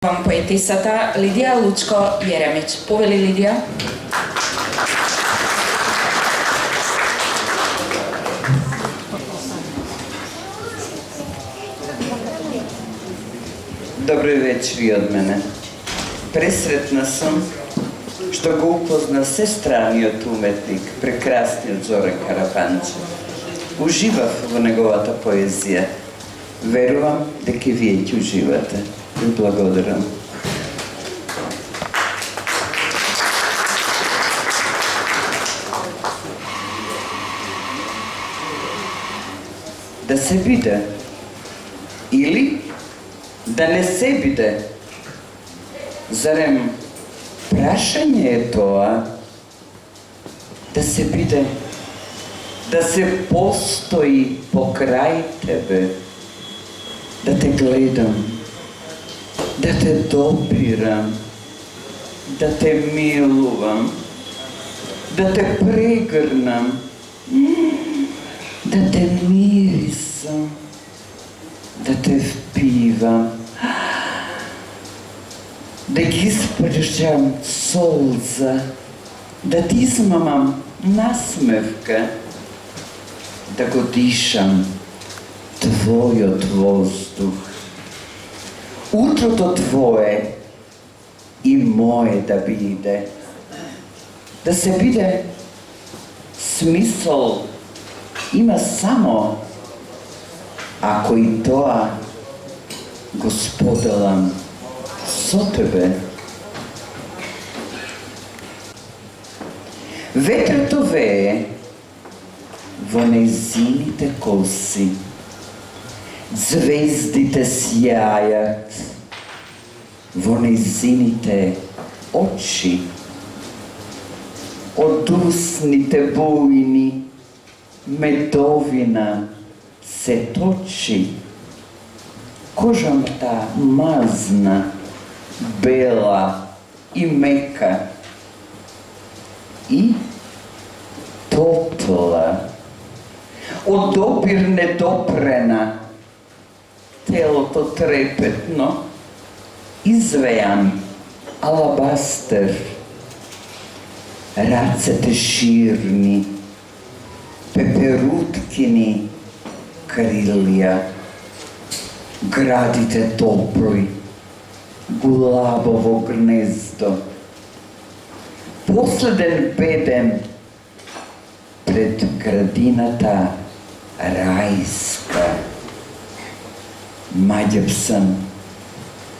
Vam poetisata Lidija Lučko-Jeremić. Poveli Lidija? Dobro večer i od mene. Presretna sam što ga upozna всестранниот umetnik, прекрасни od Zore Karapanče. Uživав во неговата поезија. Верувам дека вие ќе уживате. Ви благодарам. Да се биде или да не се биде. Зарем прашање е тоа да се биде, да се постои покрај тебе, да те гледам, да те допирам, да те милувам, да те прегрнам, да те мирисам, да те впивам, да ги испржам солза, да ти измамам насмевка, да го дишам твојот воздух. Утрото твое и мое да биде. Да се биде смисол има само ако и тоа го споделам со тебе. Ветрото вее во нејзините коси, звездите сјајат во нејзините очи, од усните бујни медовина се точи, кожата мазна, бела и мека и топла, од допир недопрена, телото трепетно, извејан алабастер, рацете ширни, пеперуткини крилја, градите топли, гулабово гнездо, последен беден пред градината рајска. Маѓепсан,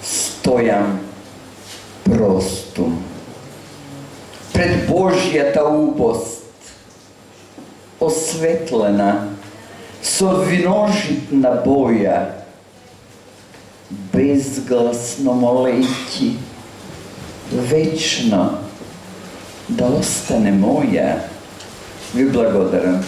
стојам простум, пред Божјата убост, осветлена со виножитна боја, безгласно молејќи, вечно да остане моја. Ви благодарам.